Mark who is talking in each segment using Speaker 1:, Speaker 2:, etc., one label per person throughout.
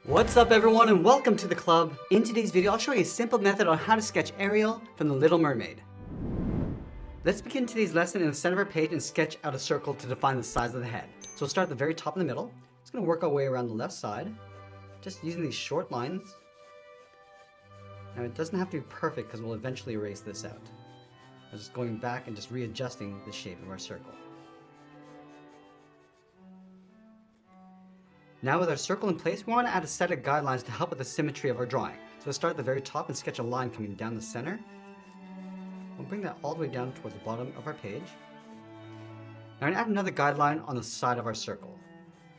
Speaker 1: What's up everyone and welcome to the club. In today's video I'll show you a simple method on how to sketch Ariel from the Little Mermaid. Let's begin today's lesson in the center of our page and sketch out a circle to define the size of the head. So we'll start at the very top in the middle. Just going to work our way around the left side, just using these short lines. Now it doesn't have to be perfect because we'll eventually erase this out. I'm just going back and just readjusting the shape of our circle. Now with our circle in place, we want to add a set of guidelines to help with the symmetry of our drawing. So let's start at the very top and sketch a line coming down the center. We'll bring that all the way down towards the bottom of our page. Now I'm going to add another guideline on the side of our circle.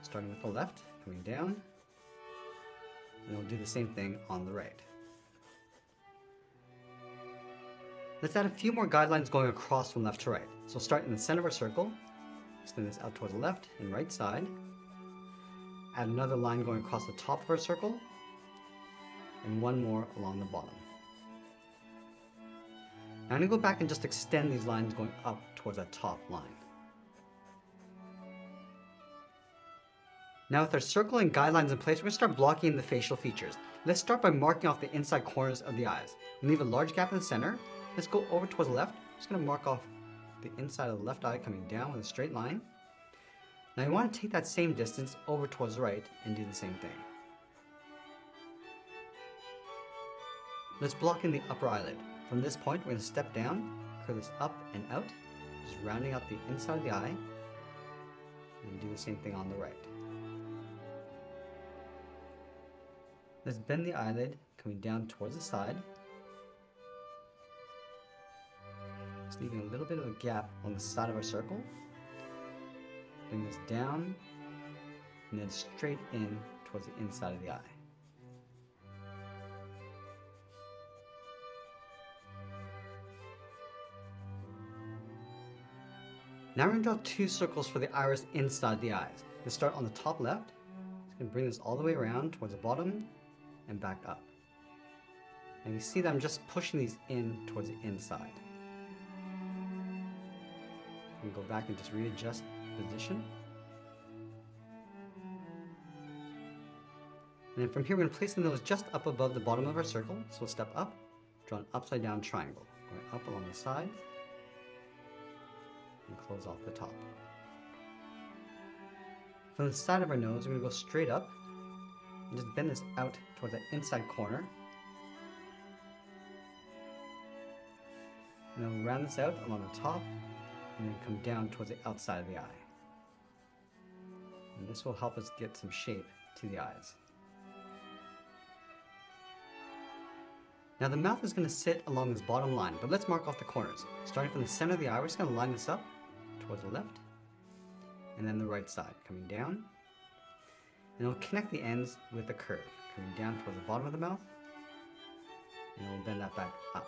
Speaker 1: Starting with the left, coming down, and we'll do the same thing on the right. Let's add a few more guidelines going across from left to right. So we'll start in the center of our circle, extend this out towards the left and right side. Add another line going across the top of our circle, and one more along the bottom. Now I'm going to go back and just extend these lines going up towards that top line. Now with our circle and guidelines in place, we're going to start blocking in the facial features. Let's start by marking off the inside corners of the eyes. We leave a large gap in the center. Let's go over towards the left. I'm just going to mark off the inside of the left eye coming down with a straight line. Now you want to take that same distance over towards the right and do the same thing. Let's block in the upper eyelid. From this point, we're going to step down, curve this up and out, just rounding out the inside of the eye, and do the same thing on the right. Let's bend the eyelid coming down towards the side, just leaving a little bit of a gap on the side of our circle. Bring this down and then straight in towards the inside of the eye. Now we're going to draw two circles for the iris inside the eyes. Let's start on the top left. Just going to bring this all the way around towards the bottom and back up. And you see that I'm just pushing these in towards the inside. And go back and just readjust position. And then from here we're going to place the nose just up above the bottom of our circle. So we'll step up, draw an upside down triangle, going up along the sides, and close off the top. From the side of our nose, we're going to go straight up and just bend this out towards the inside corner. And then we'll round this out along the top and then come down towards the outside of the eye. And this will help us get some shape to the eyes. Now the mouth is going to sit along this bottom line, but let's mark off the corners. Starting from the center of the eye, we're just going to line this up towards the left, and then the right side, coming down. And we'll connect the ends with a curve, coming down towards the bottom of the mouth, and we'll bend that back up.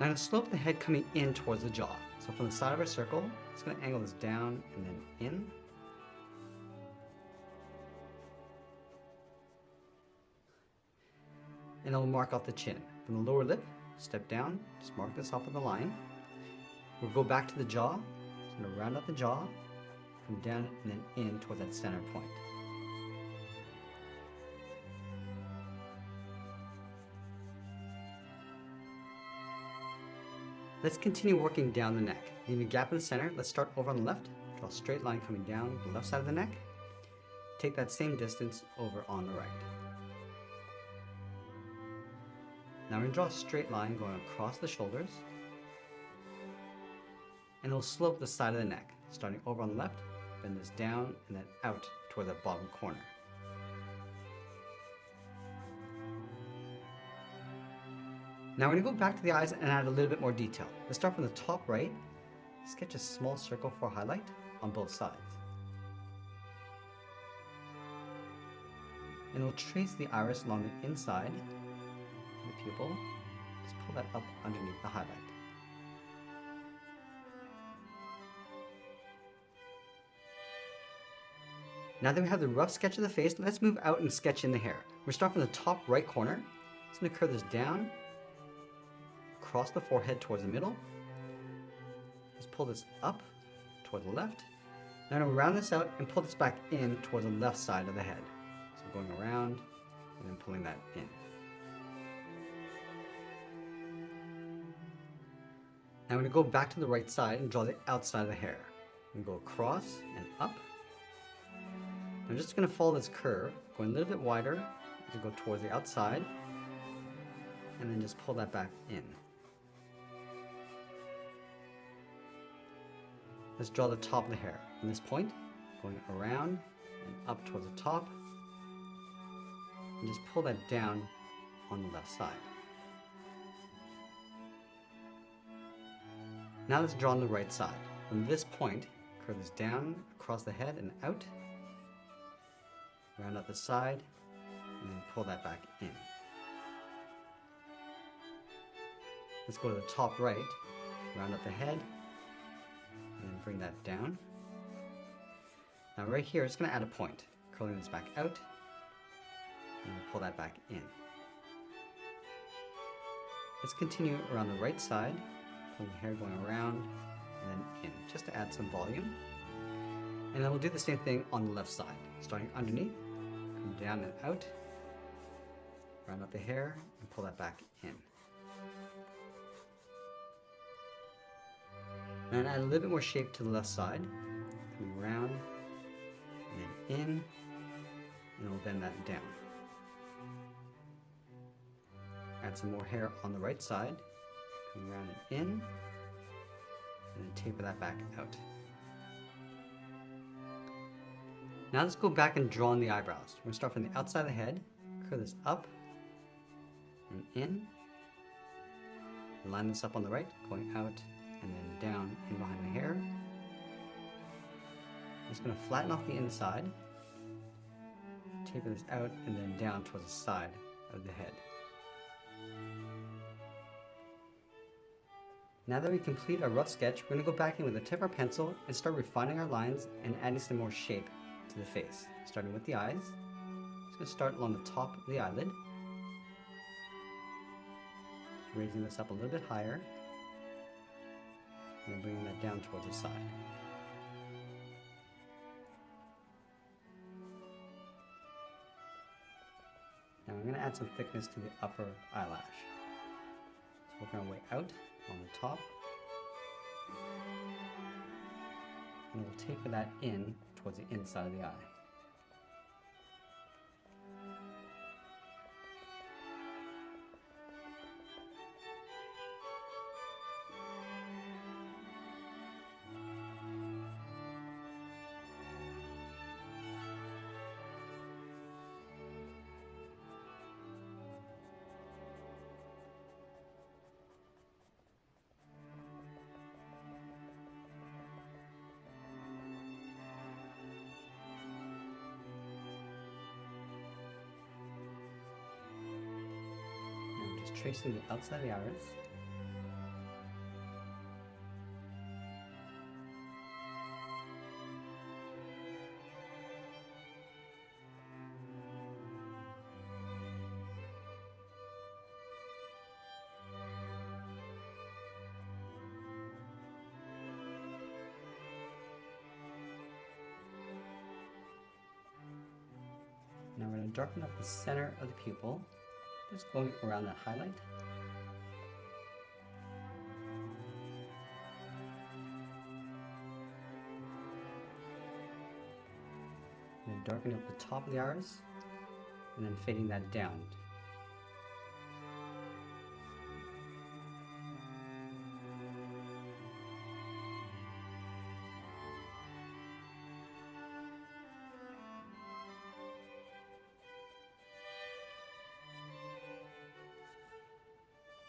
Speaker 1: Now I'm going to slope the head coming in towards the jaw. So from the side of our circle, it's going to angle this down and then in. And then we'll mark off the chin. From the lower lip, step down, just mark this off with a line. We'll go back to the jaw. Just going to round out the jaw, come down and then in towards that center point. Let's continue working down the neck. Leaving a gap in the center, let's start over on the left. Draw a straight line coming down the left side of the neck. Take that same distance over on the right. Now we're going to draw a straight line going across the shoulders. And we'll slope the side of the neck. Starting over on the left, bend this down and then out toward that bottom corner. Now we're going to go back to the eyes and add a little bit more detail. Let's start from the top right, sketch a small circle for highlight on both sides. And we'll trace the iris along the inside of the pupil. Just pull that up underneath the highlight. Now that we have the rough sketch of the face, let's move out and sketch in the hair. We're starting from the top right corner. Just going to curve this down, across the forehead towards the middle. Just pull this up toward the left. Now I'm going to round this out and pull this back in towards the left side of the head. So going around and then pulling that in. Now I'm going to go back to the right side and draw the outside of the hair. I'm going to go across and up. I'm just going to follow this curve, going a little bit wider to go towards the outside, and then just pull that back in. Let's draw the top of the hair. From this point, going around and up towards the top, and just pull that down on the left side. Now let's draw on the right side. From this point, curve this down across the head and out, round out the side, and then pull that back in. Let's go to the top right, round up the head, and then bring that down. Now right here, it's going to add a point, curling this back out, and then pull that back in. Let's continue around the right side, pulling the hair going around, and then in, just to add some volume. And then we'll do the same thing on the left side, starting underneath, come down and out, round up the hair, and pull that back in. And add a little bit more shape to the left side, coming around, and then in, and we'll bend that down. Add some more hair on the right side, coming around and in, and then taper that back out. Now let's go back and draw on the eyebrows. We're going to start from the outside of the head, curve this up and in, line this up on the right, going out and then down in behind the hair. I'm just going to flatten off the inside, taper this out and then down towards the side of the head. Now that we complete our rough sketch, we're going to go back in with the tip of our pencil and start refining our lines and adding some more shape to the face. Starting with the eyes. Just going to start along the top of the eyelid, raising this up a little bit higher, and then bringing that down towards the side. Now I'm going to add some thickness to the upper eyelash. So working our way out on the top, and we'll taper that in towards the inside of the eye. Tracing the outside of the iris. Now we're going to darken up the center of the pupil, just going around that highlight. And then darkening up the top of the iris, and then fading that down.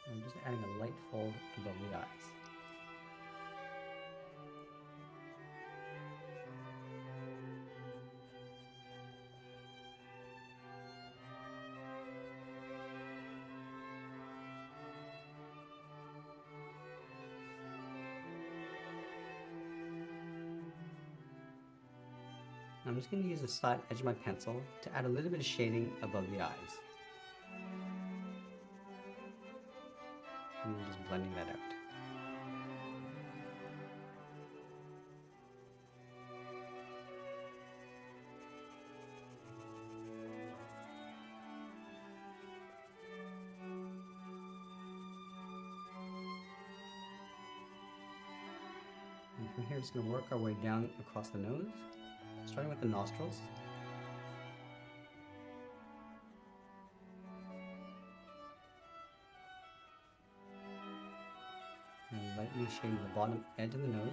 Speaker 1: I'm just adding a light fold above the eyes. I'm just going to use the side edge of my pencil to add a little bit of shading above the eyes. And I'm just blending that out. From here, just going to work our way down across the nose, starting with the nostrils. And lightly shading the bottom edge of the nose.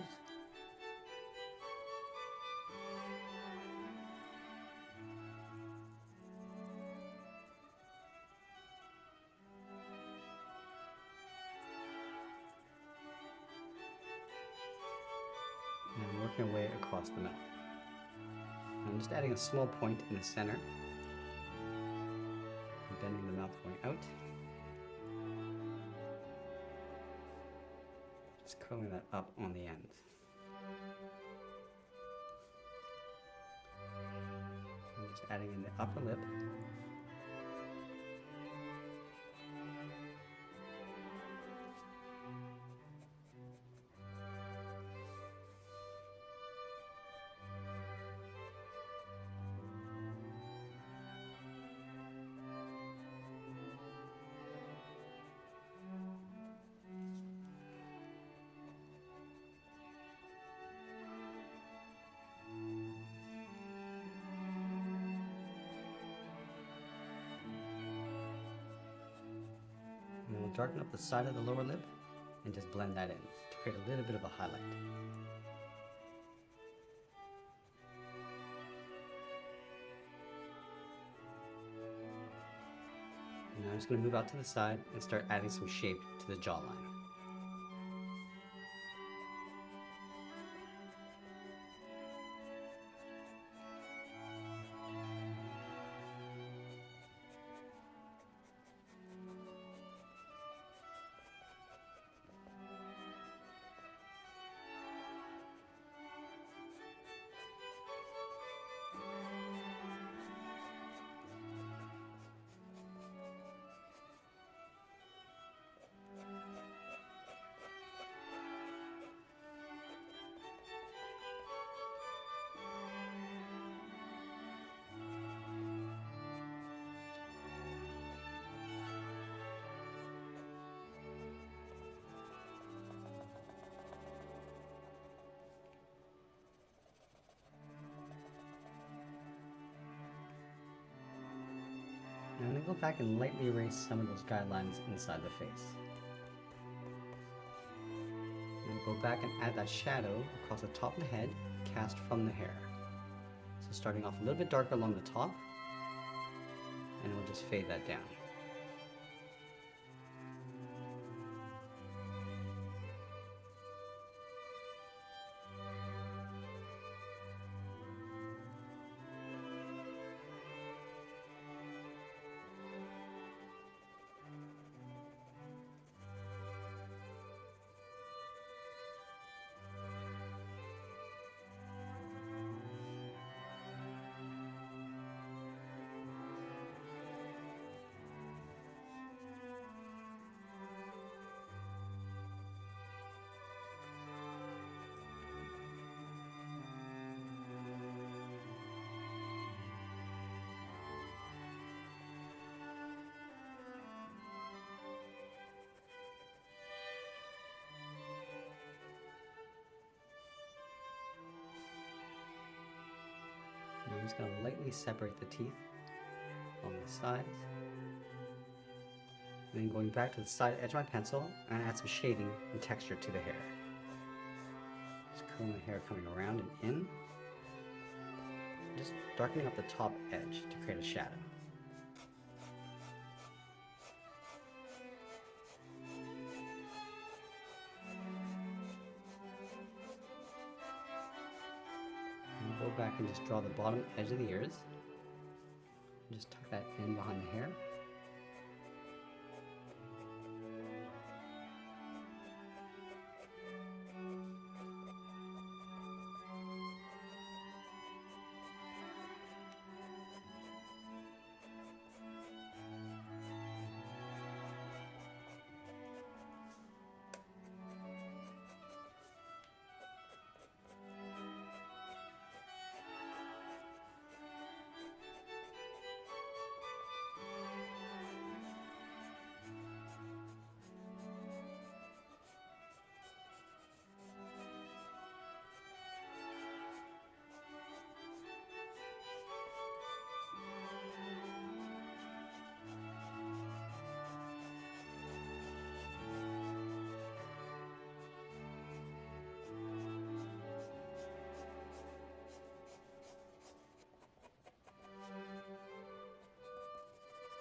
Speaker 1: And working our way across the mouth. I'm just adding a small point in the center, and bending the mouth going out. Just curling that up on the end. I'm just adding in the upper lip. And we'll darken up the side of the lower lip and just blend that in to create a little bit of a highlight. And now I'm just going to move out to the side and start adding some shape to the jawline. Now I'm going to go back and lightly erase some of those guidelines inside the face. And go back and add that shadow across the top of the head, cast from the hair. So starting off a little bit darker along the top, and we'll just fade that down. And I'm just going to lightly separate the teeth on the sides. And then going back to the side edge of my pencil, and add some shading and texture to the hair. Just curling the hair coming around and in. Just darkening up the top edge to create a shadow. And go back and just draw the bottom edge of the ears. And just tuck that in behind the hair.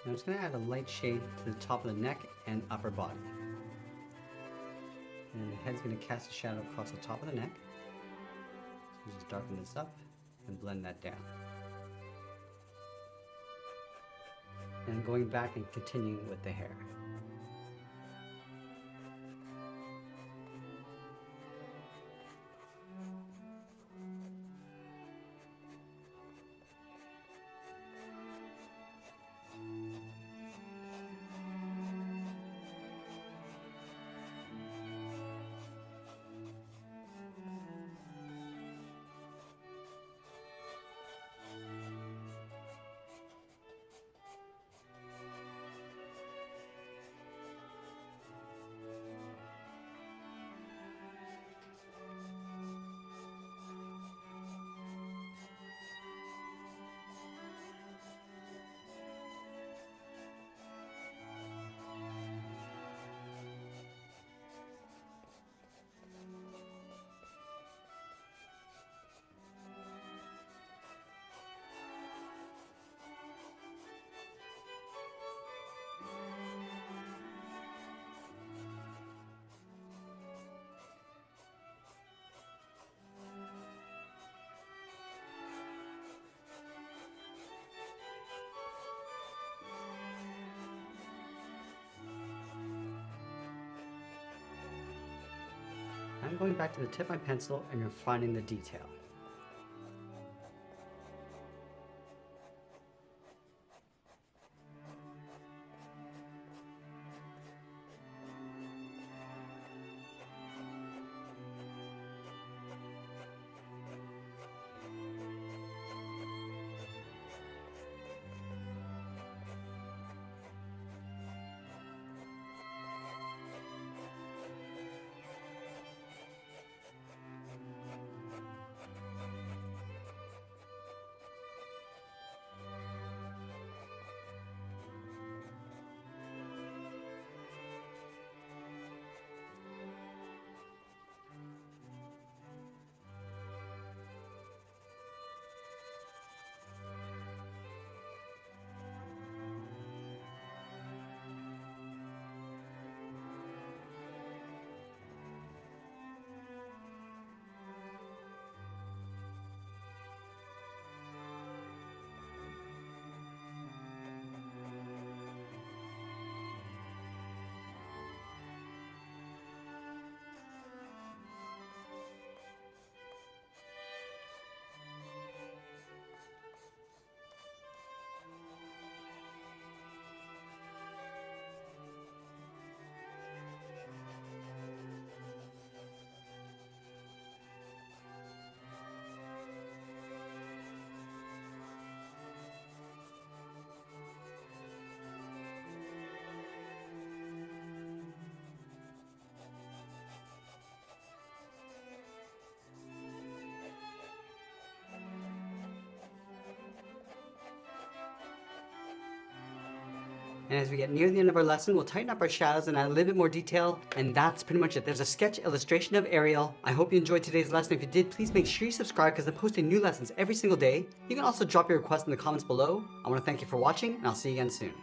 Speaker 1: I'm just going to add a light shade to the top of the neck and upper body. And the head's going to cast a shadow across the top of the neck. So just darken this up and blend that down. And going back and continuing with the hair. I'm going back to the tip of my pencil and refining the detail. And as we get near the end of our lesson, we'll tighten up our shadows and add a little bit more detail. And that's pretty much it. There's a sketch illustration of Ariel. I hope you enjoyed today's lesson. If you did, please make sure you subscribe because I'm posting new lessons every single day. You can also drop your requests in the comments below. I want to thank you for watching, and I'll see you again soon.